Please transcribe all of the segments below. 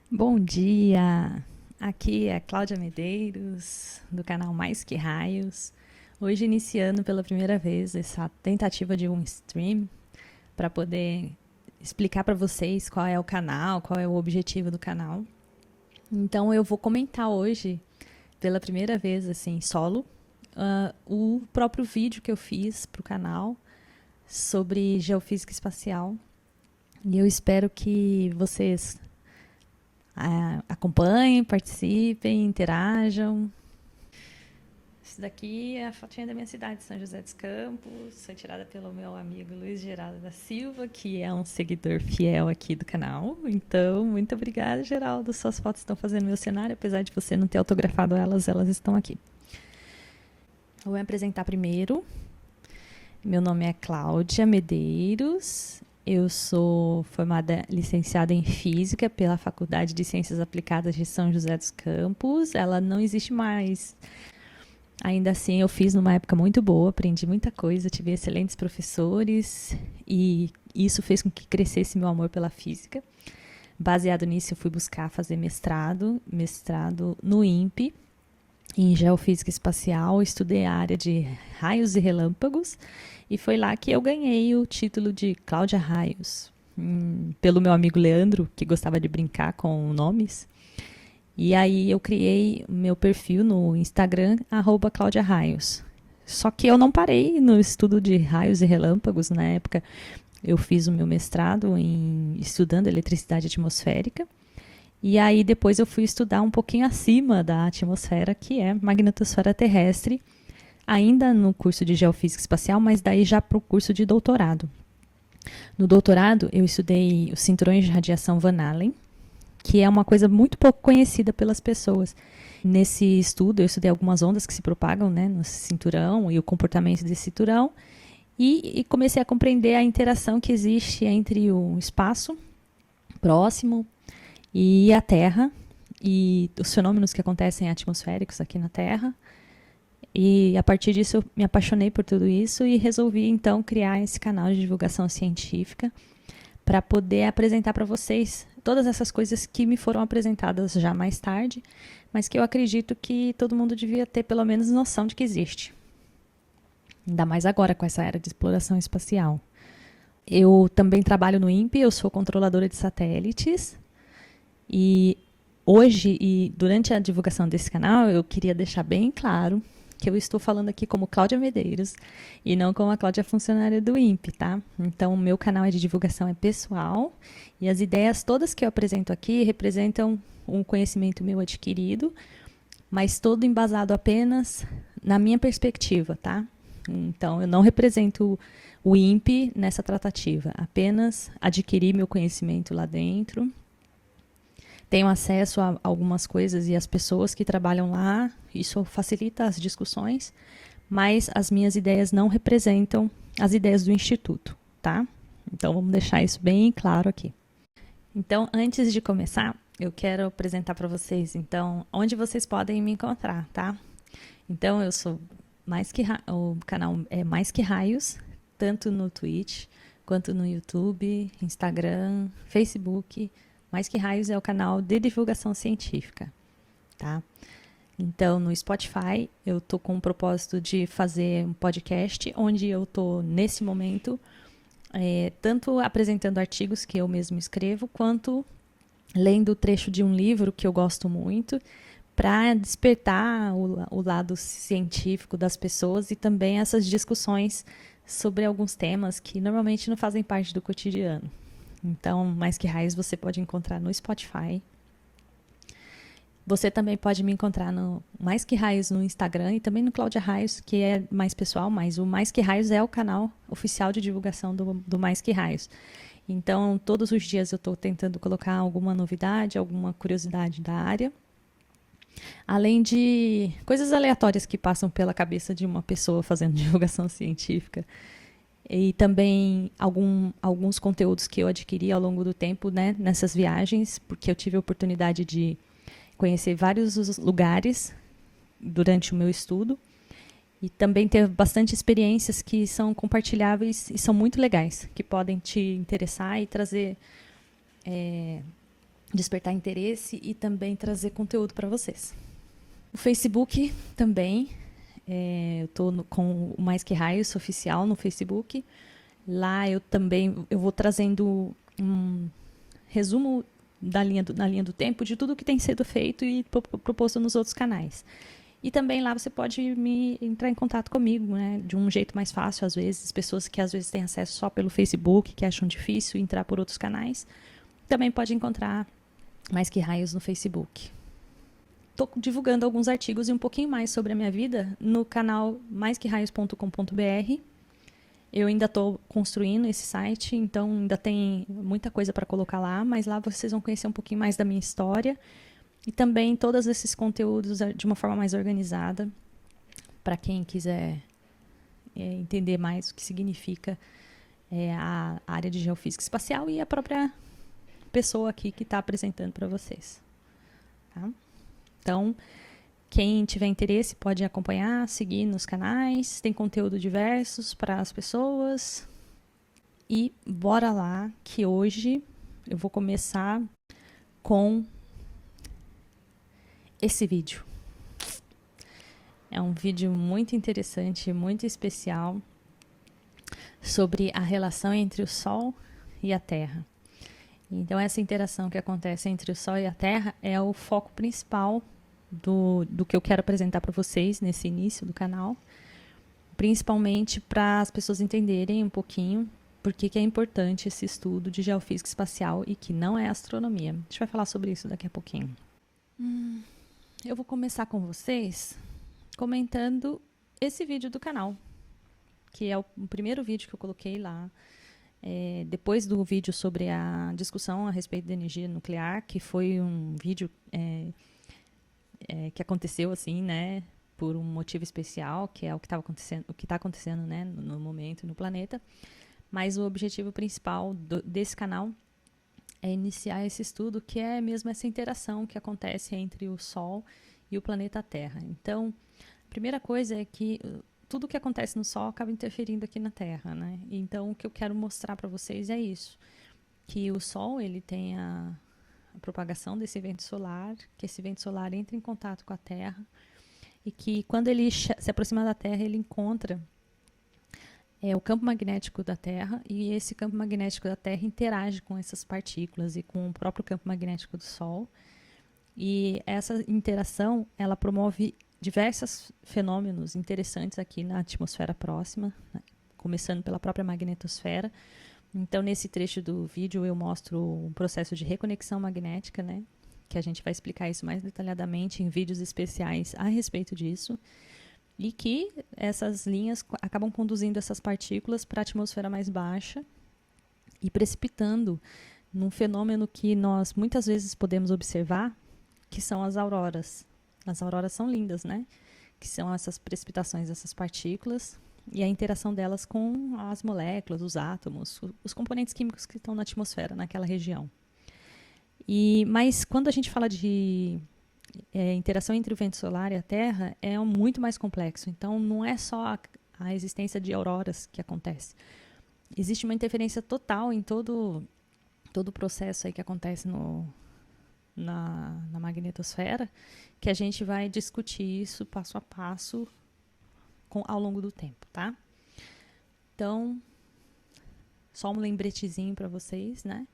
Bom dia! Aqui é a Cláudia Medeiros, do canal Mais Que Raios. Hoje iniciando pela primeira vez essa tentativa de um stream para poder explicar para vocês qual é o canal, qual é o objetivo do canal. Então eu vou comentar hoje, pela primeira vez assim, solo, o próprio vídeo que eu fiz para o canal sobre geofísica espacial. E eu espero que vocês acompanhem, participem, interajam. Isso daqui é a fotinha da minha cidade, São José dos Campos. Foi tirada pelo meu amigo Luiz Geraldo da Silva, que é um seguidor fiel aqui do canal. Então, muito obrigada, Geraldo. Suas fotos estão fazendo meu cenário, apesar de você não ter autografado elas, elas estão aqui. Vou me apresentar primeiro. Meu nome é Cláudia Medeiros. Eu sou formada licenciada em Física pela Faculdade de Ciências Aplicadas de São José dos Campos. Ela não existe mais. Ainda assim, eu fiz numa época muito boa, aprendi muita coisa, tive excelentes professores e isso fez com que crescesse meu amor pela física. Baseado nisso, eu fui buscar fazer mestrado no INPE, em Geofísica Espacial, estudei a área de raios e relâmpagos e foi lá que eu ganhei o título de Cláudia Raios, pelo meu amigo Leandro, que gostava de brincar com nomes. E aí eu criei meu perfil no Instagram, @CláudiaRaios. Só que eu não parei no estudo de raios e relâmpagos. Na época eu fiz o meu mestrado estudando eletricidade atmosférica. E aí depois eu fui estudar um pouquinho acima da atmosfera, que é magnetosfera terrestre, ainda no curso de Geofísica Espacial, mas daí já para o curso de doutorado. No doutorado eu estudei os cinturões de radiação Van Allen, que é uma coisa muito pouco conhecida pelas pessoas. Nesse estudo eu estudei algumas ondas que se propagam, né, no cinturão e o comportamento desse cinturão, e comecei a compreender a interação que existe entre o espaço próximo e a Terra, e os fenômenos que acontecem atmosféricos aqui na Terra. E a partir disso eu me apaixonei por tudo isso e resolvi então criar esse canal de divulgação científica para poder apresentar para vocês todas essas coisas que me foram apresentadas já mais tarde, mas que eu acredito que todo mundo devia ter pelo menos noção de que existe. Ainda mais agora com essa era de exploração espacial. Eu também trabalho no INPE, eu sou controladora de satélites. E hoje, e durante a divulgação desse canal, eu queria deixar bem claro que eu estou falando aqui como Cláudia Medeiros e não como a Cláudia funcionária do INPE, tá? Então, o meu canal de divulgação é pessoal e as ideias todas que eu apresento aqui representam um conhecimento meu adquirido, mas todo embasado apenas na minha perspectiva, tá? Então, eu não represento o INPE nessa tratativa, apenas adquiri meu conhecimento lá dentro. Tenho acesso a algumas coisas e as pessoas que trabalham lá, isso facilita as discussões, mas as minhas ideias não representam as ideias do Instituto, tá? Então vamos deixar isso bem claro aqui. Então, antes de começar, eu quero apresentar para vocês, então, onde vocês podem me encontrar, tá? Então, eu sou o canal é Mais Que Raios, tanto no Twitch, quanto no YouTube, Instagram, Facebook. Mais Que Raios é o canal de divulgação científica, tá? Então, no Spotify, eu tô com o propósito de fazer um podcast, onde eu tô, nesse momento, tanto apresentando artigos que eu mesmo escrevo, quanto lendo o trecho de um livro que eu gosto muito, para despertar o lado científico das pessoas e também essas discussões sobre alguns temas que normalmente não fazem parte do cotidiano. Então, Mais Que Raios você pode encontrar no Spotify. Você também pode me encontrar no Mais Que Raios no Instagram e também no Cláudia Raios, que é mais pessoal, mas o Mais Que Raios é o canal oficial de divulgação do Mais Que Raios. Então, todos os dias eu estou tentando colocar alguma novidade, alguma curiosidade da área. Além de coisas aleatórias que passam pela cabeça de uma pessoa fazendo divulgação científica. E também alguns conteúdos que eu adquiri ao longo do tempo, né, nessas viagens, porque eu tive a oportunidade de conhecer vários lugares durante o meu estudo e também ter bastante experiências que são compartilháveis e são muito legais, que podem te interessar e trazer despertar interesse e também trazer conteúdo para vocês. O Facebook também, eu estou com o Mais Que Raios oficial no Facebook. Lá eu vou trazendo um resumo na linha do tempo de tudo que tem sido feito e proposto nos outros canais. E também lá você pode entrar em contato comigo, né, de um jeito mais fácil, às vezes, pessoas que às vezes têm acesso só pelo Facebook, que acham difícil entrar por outros canais, também pode encontrar Mais Que Raios no Facebook. Estou divulgando alguns artigos e um pouquinho mais sobre a minha vida no canal maisqueraios.com.br. Eu ainda estou construindo esse site, então ainda tem muita coisa para colocar lá, mas lá vocês vão conhecer um pouquinho mais da minha história e também todos esses conteúdos de uma forma mais organizada, para quem quiser entender mais o que significa a área de geofísica espacial e a própria pessoa aqui que está apresentando para vocês. Tá? Então, quem tiver interesse pode acompanhar, seguir nos canais, tem conteúdo diversos para as pessoas. E bora lá, que hoje eu vou começar com esse vídeo. É um vídeo muito interessante, muito especial, sobre a relação entre o Sol e a Terra. Então, essa interação que acontece entre o Sol e a Terra é o foco principal do que eu quero apresentar para vocês nesse início do canal, principalmente para as pessoas entenderem um pouquinho por que é importante esse estudo de geofísica espacial e que não é astronomia. A gente vai falar sobre isso daqui a pouquinho. Eu vou começar com vocês comentando esse vídeo do canal, que é o primeiro vídeo que eu coloquei lá, depois do vídeo sobre a discussão a respeito da energia nuclear, que foi um vídeo que aconteceu assim, né, por um motivo especial, que é o que estava acontecendo, o que está acontecendo, né, no momento no planeta. Mas o objetivo principal desse canal é iniciar esse estudo, que é mesmo essa interação que acontece entre o Sol e o planeta Terra. Então, a primeira coisa é que tudo que acontece no Sol acaba interferindo aqui na Terra, né? Então, o que eu quero mostrar para vocês é isso, que o Sol ele tem a propagação desse vento solar, que esse vento solar entra em contato com a Terra e que quando ele se aproxima da Terra, ele encontra o campo magnético da Terra, e esse campo magnético da Terra interage com essas partículas e com o próprio campo magnético do Sol. E essa interação, ela promove diversos fenômenos interessantes aqui na atmosfera próxima, né? Começando pela própria magnetosfera. Então, nesse trecho do vídeo, eu mostro um processo de reconexão magnética, né? Que a gente vai explicar isso mais detalhadamente em vídeos especiais a respeito disso. E que essas linhas acabam conduzindo essas partículas para a atmosfera mais baixa e precipitando num fenômeno que nós muitas vezes podemos observar, que são as auroras. As auroras são lindas, né? Que são essas precipitações dessas partículas e a interação delas com as moléculas, os átomos, os componentes químicos que estão na atmosfera, naquela região. Mas quando a gente fala de interação entre o vento solar e a Terra, é muito mais complexo. Então, não é só a existência de auroras que acontece. Existe uma interferência total em todo o processo aí que acontece na magnetosfera, que a gente vai discutir isso passo a passo ao longo do tempo, tá? Então, só um lembretezinho para vocês, né?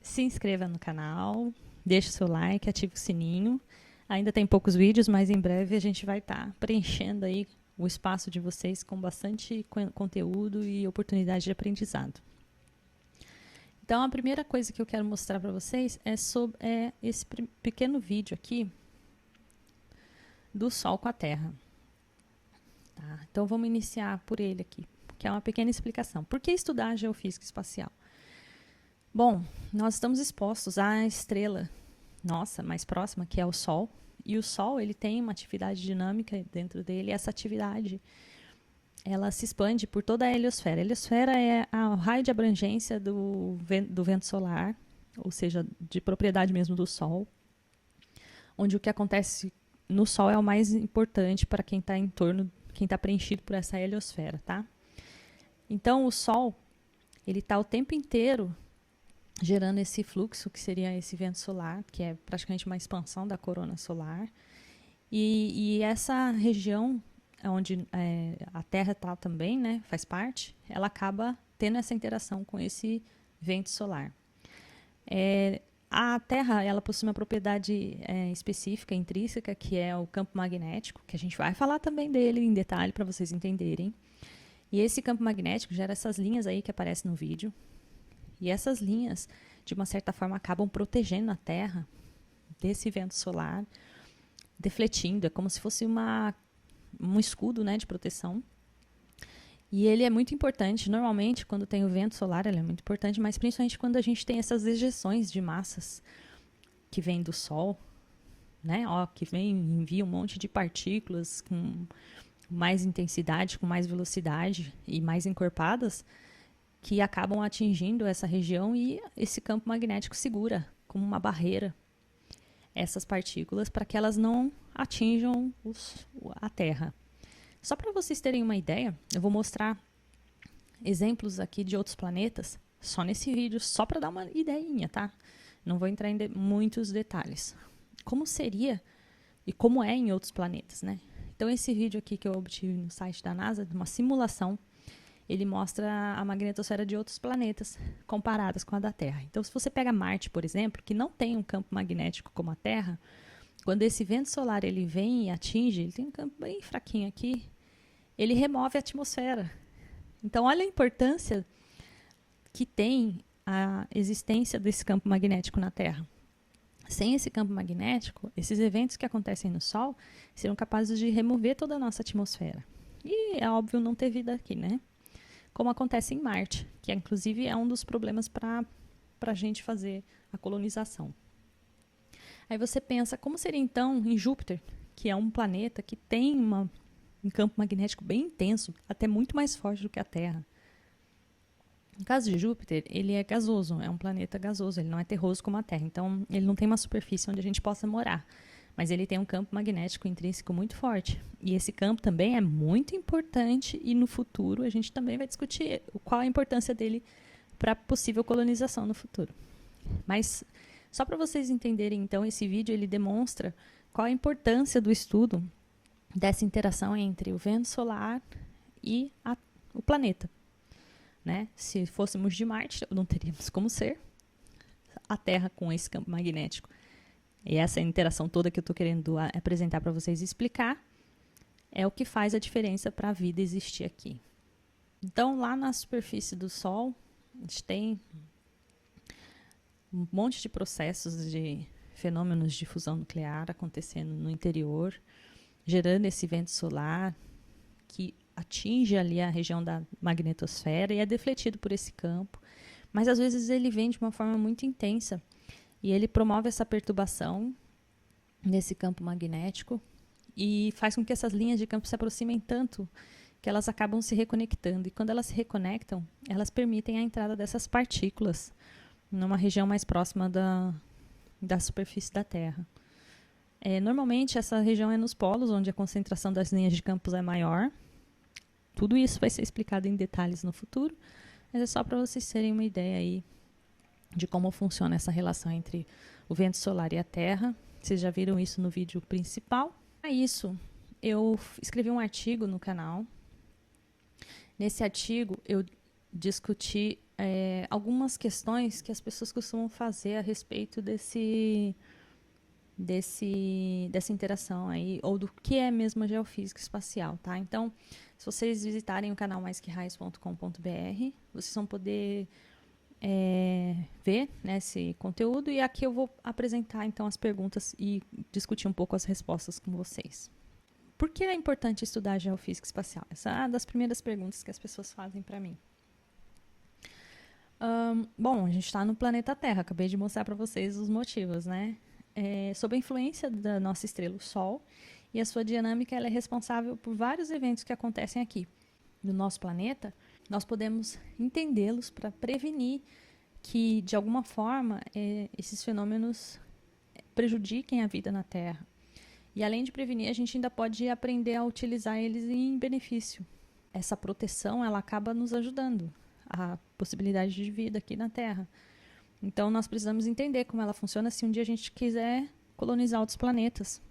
Se inscreva no canal, deixe o seu like, ative o sininho. Ainda tem poucos vídeos, mas em breve a gente vai estar preenchendo aí o espaço de vocês com bastante conteúdo e oportunidade de aprendizado. Então, a primeira coisa que eu quero mostrar para vocês é esse pequeno vídeo aqui do Sol com a Terra. Tá? Então, vamos iniciar por ele aqui, que é uma pequena explicação. Por que estudar a geofísica espacial? Bom, nós estamos expostos à estrela nossa mais próxima, que é o Sol. E o Sol, ele tem uma atividade dinâmica dentro dele. E essa atividade, ela se expande por toda a heliosfera. A heliosfera é o raio de abrangência do vento solar, ou seja, de propriedade mesmo do Sol, onde o que acontece no Sol é o mais importante para quem está em torno, quem está preenchido por essa heliosfera, tá? Então, o Sol, ele está o tempo inteiro gerando esse fluxo, que seria esse vento solar, que é praticamente uma expansão da corona solar. E essa região onde a Terra está também, né, faz parte, ela acaba tendo essa interação com esse vento solar. A Terra, ela possui uma propriedade específica, intrínseca, que é o campo magnético, que a gente vai falar também dele em detalhe para vocês entenderem. E esse campo magnético gera essas linhas aí que aparecem no vídeo. E essas linhas, de uma certa forma, acabam protegendo a Terra desse vento solar, defletindo, é como se fosse um escudo, né, de proteção. E ele é muito importante, normalmente, quando tem o vento solar, ele é muito importante, mas principalmente quando a gente tem essas ejeções de massas que vêm do Sol, né, que envia um monte de partículas com mais intensidade, com mais velocidade e mais encorpadas, que acabam atingindo essa região e esse campo magnético segura como uma barreira essas partículas para que elas não atinjam a Terra. Só para vocês terem uma ideia, eu vou mostrar exemplos aqui de outros planetas, só nesse vídeo, só para dar uma ideinha, tá? Não vou entrar em muitos detalhes. Como seria e como é em outros planetas, né? Então, esse vídeo aqui que eu obtive no site da NASA, de uma simulação, ele mostra a magnetosfera de outros planetas comparadas com a da Terra. Então, se você pega Marte, por exemplo, que não tem um campo magnético como a Terra, quando esse vento solar ele vem e atinge, ele tem um campo bem fraquinho aqui, ele remove a atmosfera. Então, olha a importância que tem a existência desse campo magnético na Terra. Sem esse campo magnético, esses eventos que acontecem no Sol serão capazes de remover toda a nossa atmosfera. E é óbvio não ter vida aqui, né? Como acontece em Marte, que inclusive é um dos problemas para a gente fazer a colonização. Aí você pensa, como seria então em Júpiter, que é um planeta que tem um campo magnético bem intenso, até muito mais forte do que a Terra. No caso de Júpiter, ele é gasoso, é um planeta gasoso, ele não é terroso como a Terra, então ele não tem uma superfície onde a gente possa morar, mas ele tem um campo magnético intrínseco muito forte. E esse campo também é muito importante e no futuro a gente também vai discutir qual a importância dele para a possível colonização no futuro. Mas só para vocês entenderem, então, esse vídeo ele demonstra qual a importância do estudo dessa interação entre o vento solar e o planeta. Né? Se fôssemos de Marte, não teríamos como ser a Terra com esse campo magnético. E essa interação toda que eu estou querendo apresentar para vocês e explicar é o que faz a diferença para a vida existir aqui. Então, lá na superfície do Sol, a gente tem um monte de processos de fenômenos de fusão nuclear acontecendo no interior, gerando esse vento solar que atinge ali a região da magnetosfera e é defletido por esse campo, mas às vezes ele vem de uma forma muito intensa e ele promove essa perturbação nesse campo magnético e faz com que essas linhas de campo se aproximem tanto que elas acabam se reconectando, e quando elas se reconectam, elas permitem a entrada dessas partículas numa região mais próxima da superfície da Terra. Normalmente essa região é nos polos, onde a concentração das linhas de campos é maior. Tudo isso vai ser explicado em detalhes no futuro, mas é só para vocês terem uma ideia aí de como funciona essa relação entre o vento solar e a Terra. Vocês já viram isso no vídeo principal. Para isso, eu escrevi um artigo no canal. Nesse artigo, eu discuti algumas questões que as pessoas costumam fazer a respeito dessa interação aí, ou do que é mesmo a geofísica espacial, tá? Então, se vocês visitarem o canal maisqueraiz.com.br, vocês vão poder ver, né, esse conteúdo, e aqui eu vou apresentar então as perguntas e discutir um pouco as respostas com vocês. Por que é importante estudar a geofísica espacial? Essa é uma das primeiras perguntas que as pessoas fazem para mim. Bom, a gente está no planeta Terra, acabei de mostrar para vocês os motivos, né? Sob a influência da nossa estrela, o Sol, e a sua dinâmica, ela é responsável por vários eventos que acontecem aqui no nosso planeta. Nós podemos entendê-los para prevenir que, de alguma forma, esses fenômenos prejudiquem a vida na Terra. E, além de prevenir, a gente ainda pode aprender a utilizar eles em benefício. Essa proteção, ela acaba nos ajudando a possibilidade de vida aqui na Terra. Então, nós precisamos entender como ela funciona se um dia a gente quiser colonizar outros planetas.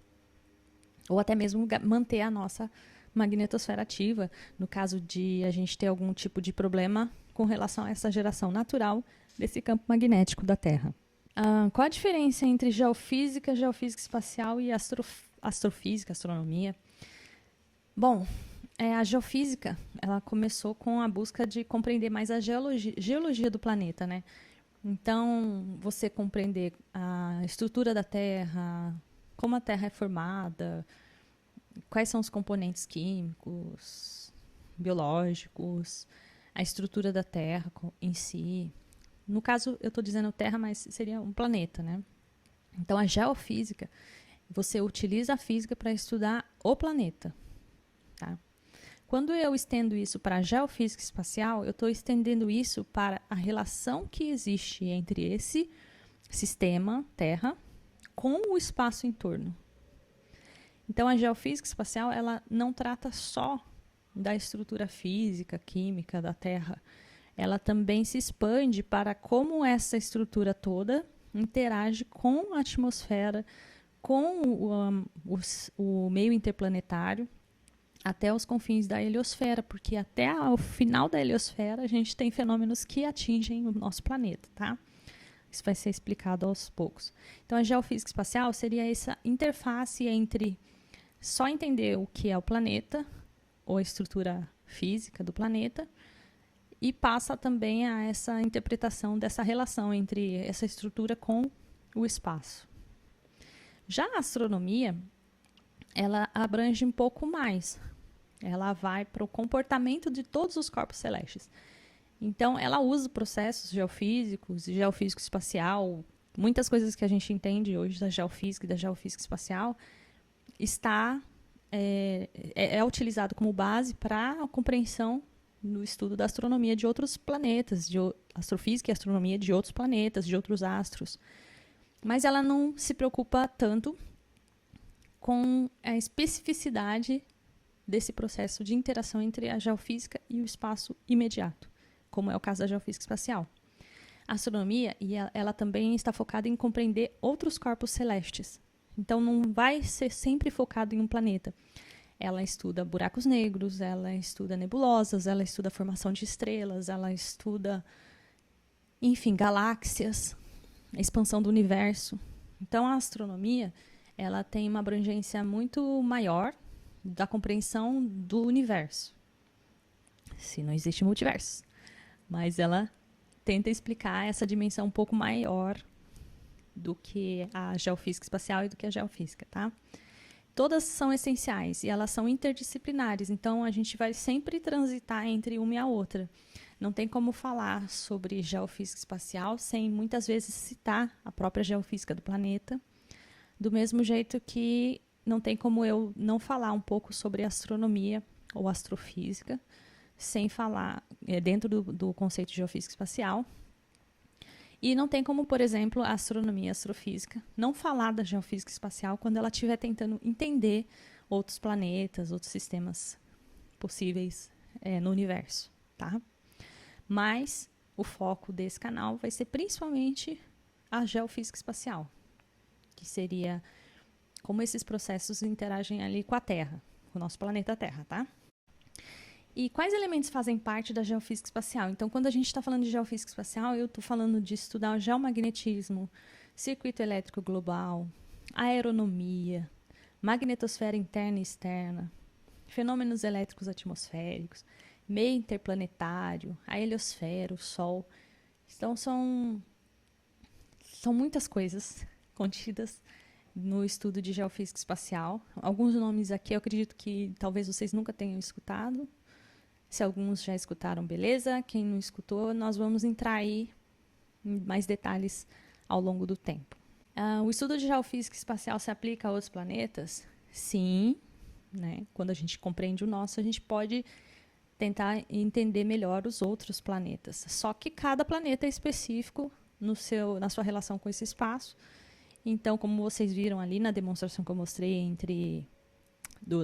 Ou até mesmo manter a nossa magnetosfera ativa, no caso de a gente ter algum tipo de problema com relação a essa geração natural desse campo magnético da Terra. Qual a diferença entre geofísica, geofísica espacial e astrofísica, astronomia? Bom, a geofísica, ela começou com a busca de compreender mais a geologia do planeta, né? Então, você compreender a estrutura da Terra, como a Terra é formada, quais são os componentes químicos, biológicos, a estrutura da Terra em si. No caso, eu estou dizendo Terra, mas seria um planeta, né? Então, a geofísica, você utiliza a física para estudar o planeta, tá? Quando eu estendo isso para a geofísica espacial, eu estou estendendo isso para a relação que existe entre esse sistema, Terra, com o espaço em torno. Então, a geofísica espacial, ela não trata só da estrutura física, química da Terra. Ela também se expande para como essa estrutura toda interage com a atmosfera, com o meio interplanetário, até os confins da heliosfera, porque até o final da heliosfera a gente tem fenômenos que atingem o nosso planeta, tá? Isso vai ser explicado aos poucos. Então, a geofísica espacial seria essa interface entre só entender o que é o planeta, ou a estrutura física do planeta, e passa também a essa interpretação dessa relação entre essa estrutura com o espaço. Já a astronomia, ela abrange um pouco mais. Ela vai para o comportamento de todos os corpos celestes. Então, ela usa processos geofísicos, geofísico espacial, muitas coisas que a gente entende hoje da geofísica e da geofísica espacial, é utilizado como base para a compreensão no estudo da astronomia de outros planetas, de astrofísica e astronomia de outros planetas, de outros astros. Mas ela não se preocupa tanto com a especificidade desse processo de interação entre a geofísica e o espaço imediato, como é o caso da geofísica espacial. A astronomia, ela também está focada em compreender outros corpos celestes. Então, não vai ser sempre focado em um planeta. Ela estuda buracos negros, ela estuda nebulosas, ela estuda a formação de estrelas, ela estuda, enfim, galáxias, a expansão do universo. Então, a astronomia, ela tem uma abrangência muito maior da compreensão do universo. Se não existe multiverso. Mas ela tenta explicar essa dimensão um pouco maior do que a geofísica espacial e do que a geofísica, tá? Todas são essenciais e elas são interdisciplinares, então a gente vai sempre transitar entre uma e a outra. Não tem como falar sobre geofísica espacial sem muitas vezes citar a própria geofísica do planeta, do mesmo jeito que não tem como eu não falar um pouco sobre astronomia ou astrofísica, sem falar dentro do conceito de geofísica espacial. E não tem como, por exemplo, a astronomia e a astrofísica não falar da geofísica espacial quando ela estiver tentando entender outros planetas, outros sistemas possíveis no universo, tá? Mas o foco desse canal vai ser principalmente a geofísica espacial, que seria como esses processos interagem ali com a Terra, com o nosso planeta Terra, tá? E quais elementos fazem parte da geofísica espacial? Então, quando a gente está falando de geofísica espacial, eu estou falando de estudar o geomagnetismo, circuito elétrico global, aeronomia, magnetosfera interna e externa, fenômenos elétricos atmosféricos, meio interplanetário, a heliosfera, o Sol. Então, são muitas coisas contidas no estudo de geofísica espacial. Alguns nomes aqui eu acredito que talvez vocês nunca tenham escutado. Se alguns já escutaram, beleza. Quem não escutou, nós vamos entrar aí em mais detalhes ao longo do tempo. O estudo de geofísica espacial se aplica a outros planetas? Sim, né? Quando a gente compreende o nosso, a gente pode tentar entender melhor os outros planetas. Só que cada planeta é específico na sua relação com esse espaço. Então, como vocês viram ali na demonstração que eu mostrei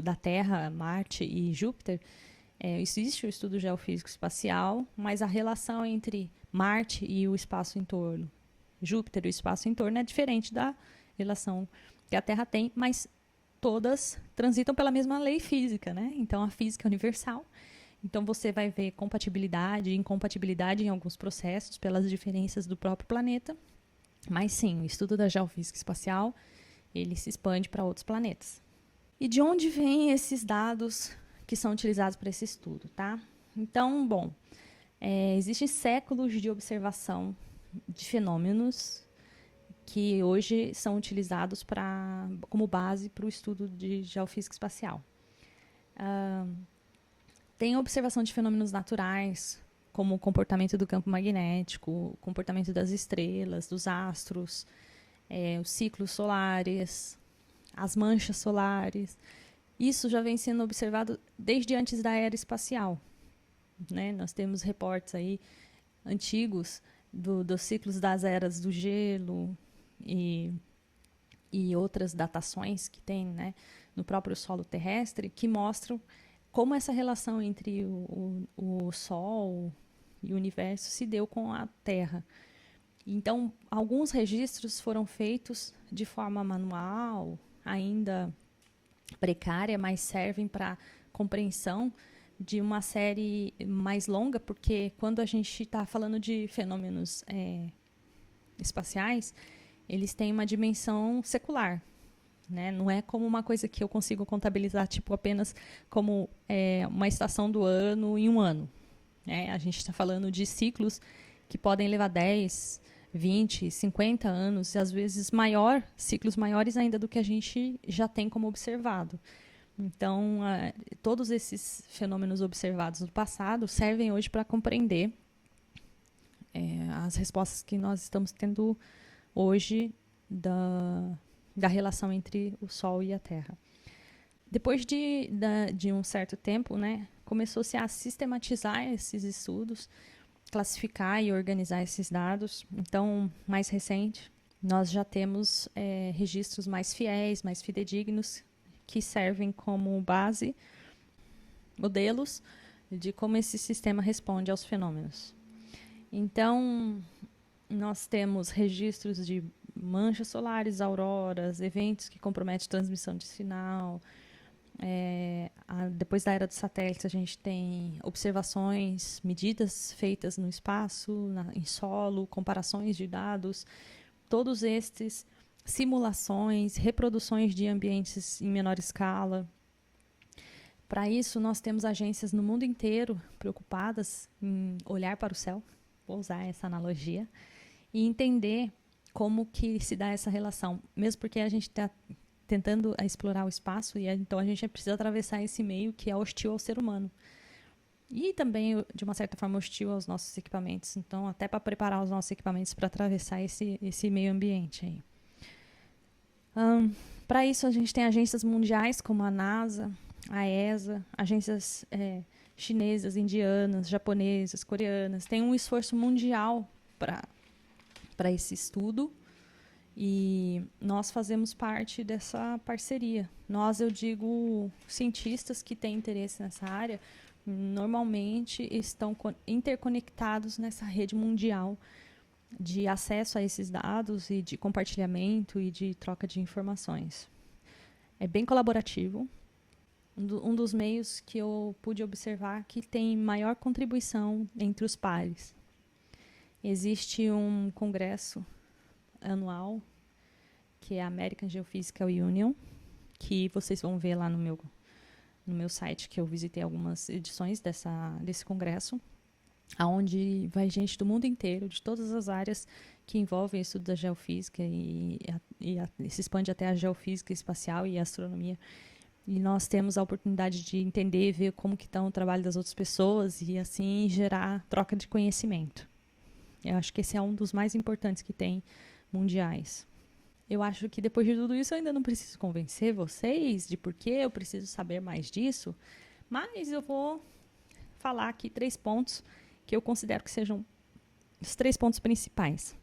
da Terra, Marte e Júpiter, existe o estudo geofísico espacial, mas a relação entre Marte e o espaço em torno, Júpiter, o espaço em torno, é diferente da relação que a Terra tem, mas todas transitam pela mesma lei física, né? Então, a física é universal. Então, você vai ver compatibilidade e incompatibilidade em alguns processos pelas diferenças do próprio planeta. Mas, sim, o estudo da geofísica espacial, ele se expande para outros planetas. E de onde vêm esses dados que são utilizados para esse estudo, tá? Então, bom, existem séculos de observação de fenômenos que hoje são utilizados como base para o estudo de geofísica espacial. Tem observação de fenômenos naturais, como o comportamento do campo magnético, o comportamento das estrelas, dos astros, os ciclos solares, as manchas solares. Isso já vem sendo observado desde antes da era espacial, né? Nós temos reportes aí antigos dos ciclos das eras do gelo e outras datações que tem, né, no próprio solo terrestre, que mostram como essa relação entre o Sol e o universo se deu com a Terra. Então, alguns registros foram feitos de forma manual, ainda precária, mas servem para compreensão de uma série mais longa, porque quando a gente está falando de fenômenos espaciais, eles têm uma dimensão secular, né? Não é como uma coisa que eu consigo contabilizar tipo, apenas como uma estação do ano em um ano. A gente está falando de ciclos que podem levar 10, 20, 50 anos, e às vezes ciclos maiores ainda do que a gente já tem como observado. Então, todos esses fenômenos observados no passado servem hoje para compreender as respostas que nós estamos tendo hoje da relação entre o Sol e a Terra. Depois de um certo tempo, né, começou-se a sistematizar esses estudos, classificar e organizar esses dados. Então, mais recente, nós já temos registros mais fiéis, mais fidedignos, que servem como base, modelos de como esse sistema responde aos fenômenos. Então, nós temos registros de manchas solares, auroras, eventos que comprometem a transmissão de sinal. Depois da era dos satélites, a gente tem observações, medidas feitas no espaço, em solo, comparações de dados, todos estes, simulações, reproduções de ambientes em menor escala. Para isso, nós temos agências no mundo inteiro preocupadas em olhar para o céu, vou usar essa analogia, e entender como que se dá essa relação, mesmo porque a gente está tentando explorar o espaço e então a gente precisa atravessar esse meio que é hostil ao ser humano e também de uma certa forma hostil aos nossos equipamentos, então até para preparar os nossos equipamentos para atravessar esse meio ambiente aí. Para isso a gente tem agências mundiais como a NASA, a ESA, agências chinesas, indianas, japonesas, coreanas. Tem um esforço mundial para esse estudo. E nós fazemos parte dessa parceria. Nós, eu digo, cientistas que têm interesse nessa área, normalmente estão interconectados nessa rede mundial de acesso a esses dados e de compartilhamento e de troca de informações. É bem colaborativo. Um dos meios que eu pude observar que tem maior contribuição entre os pares. Existe um congresso anual, que é a American Geophysical Union, que vocês vão ver lá no meu site, que eu visitei algumas edições desse congresso, onde vai gente do mundo inteiro, de todas as áreas que envolvem o estudo da geofísica e se expande até a geofísica espacial e a astronomia. E nós temos a oportunidade de entender e ver como que está o trabalho das outras pessoas e assim gerar troca de conhecimento. Eu acho que esse é um dos mais importantes que tem mundiais. Eu acho que depois de tudo isso eu ainda não preciso convencer vocês de por que eu preciso saber mais disso, mas eu vou falar aqui 3 pontos que eu considero que sejam os 3 pontos principais.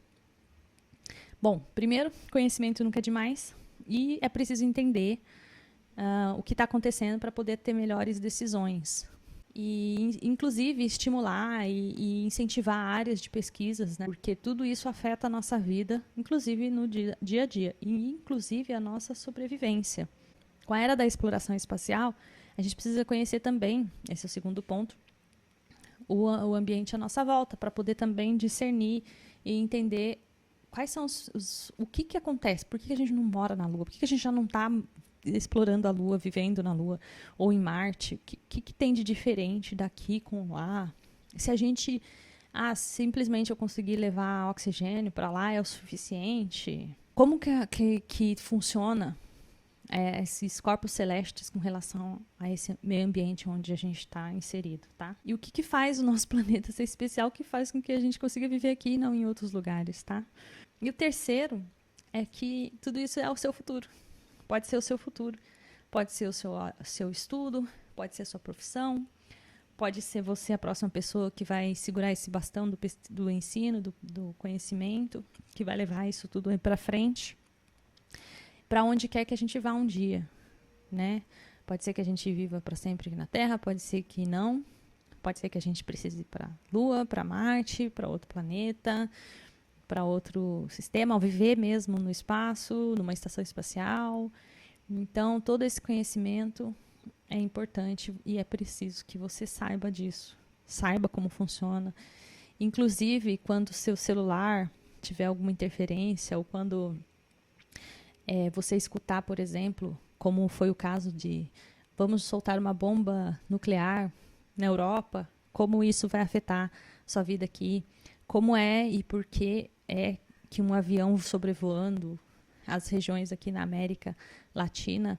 Bom, primeiro, conhecimento nunca é demais e é preciso entender o que está acontecendo para poder ter melhores decisões. e inclusive estimular e incentivar áreas de pesquisas, né? Porque tudo isso afeta a nossa vida, inclusive no dia a dia, e inclusive a nossa sobrevivência. Com a era da exploração espacial, a gente precisa conhecer também, esse é o segundo ponto, o ambiente à nossa volta, para poder também discernir e entender quais são o que acontece, por que a gente não mora na Lua, por que a gente já não está explorando a Lua, vivendo na Lua, ou em Marte, o que tem de diferente daqui com lá? Se a gente, simplesmente eu conseguir levar oxigênio para lá é o suficiente? Como que funciona esses corpos celestes com relação a esse meio ambiente onde a gente está inserido, tá? E o que faz o nosso planeta ser especial, que faz com que a gente consiga viver aqui e não em outros lugares, tá? E o terceiro é que tudo isso é o seu futuro. Pode ser o seu futuro, pode ser o seu estudo, pode ser a sua profissão, pode ser você a próxima pessoa que vai segurar esse bastão do ensino, do conhecimento, que vai levar isso tudo para frente, para onde quer que a gente vá um dia, né? Pode ser que a gente viva para sempre na Terra, pode ser que não, pode ser que a gente precise ir para a Lua, para Marte, para outro planeta, para outro sistema, ao viver mesmo no espaço, numa estação espacial. Então, todo esse conhecimento é importante e é preciso que você saiba disso, saiba como funciona. Inclusive, quando o seu celular tiver alguma interferência ou quando você escutar, por exemplo, como foi o caso de vamos soltar uma bomba nuclear na Europa, como isso vai afetar sua vida aqui, como é e por que é que um avião sobrevoando as regiões aqui na América Latina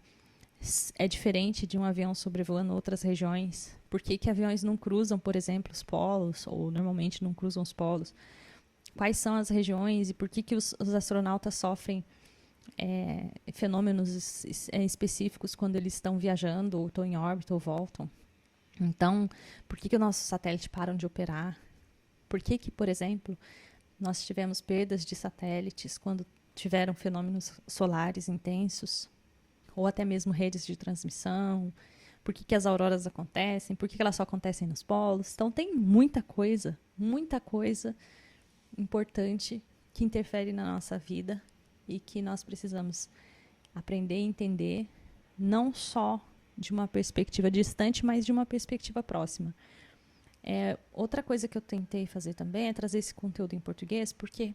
é diferente de um avião sobrevoando outras regiões. Por que aviões não cruzam, por exemplo, os polos, ou normalmente não cruzam os polos? Quais são as regiões e por que os astronautas sofrem fenômenos específicos quando eles estão viajando, ou estão em órbita, ou voltam? Então, por que os nossos satélites param de operar? Por que, por exemplo, nós tivemos perdas de satélites quando tiveram fenômenos solares intensos, ou até mesmo redes de transmissão? Por que as auroras acontecem? Por que elas só acontecem nos polos? Então, tem muita coisa importante que interfere na nossa vida e que nós precisamos aprender e entender, não só de uma perspectiva distante, mas de uma perspectiva próxima. Outra coisa que eu tentei fazer também é trazer esse conteúdo em português, porque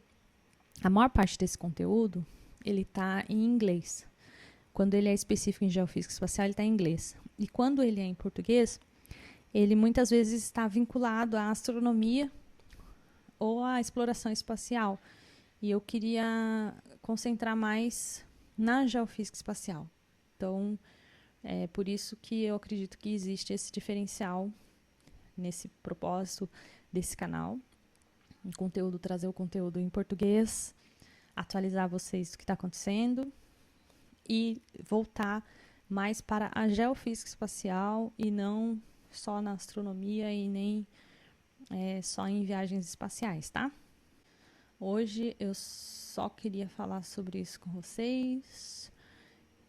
a maior parte desse conteúdo ele está em inglês. Quando ele é específico em geofísica espacial, ele está em inglês. E quando ele é em português, ele muitas vezes está vinculado à astronomia ou à exploração espacial. E eu queria concentrar mais na geofísica espacial. Então, é por isso que eu acredito que existe esse diferencial nesse propósito desse canal. Trazer o conteúdo em português, atualizar vocês do que está acontecendo e voltar mais para a geofísica espacial e não só na astronomia e nem só em viagens espaciais, tá? Hoje eu só queria falar sobre isso com vocês.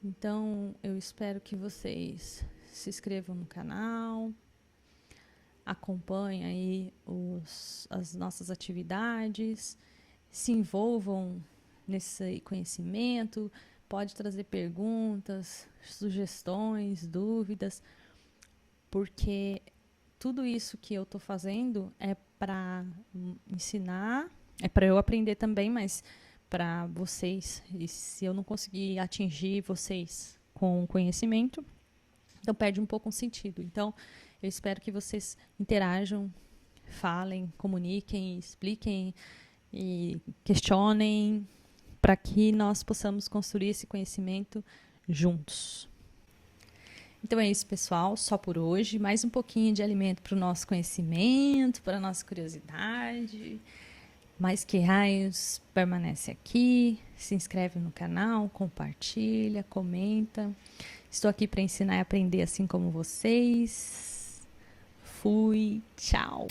Então, eu espero que vocês se inscrevam no canal, acompanhem aí as nossas atividades, se envolvam nesse conhecimento, pode trazer perguntas, sugestões, dúvidas, porque tudo isso que eu estou fazendo é para ensinar, é para eu aprender também, mas para vocês. E se eu não conseguir atingir vocês com conhecimento, então perde um pouco o sentido. Então, eu espero que vocês interajam, falem, comuniquem, expliquem e questionem para que nós possamos construir esse conhecimento juntos. Então é isso, pessoal, só por hoje. Mais um pouquinho de alimento para o nosso conhecimento, para a nossa curiosidade. Mais que raios, permanece aqui, se inscreve no canal, compartilha, comenta. Estou aqui para ensinar e aprender assim como vocês. Fui, tchau!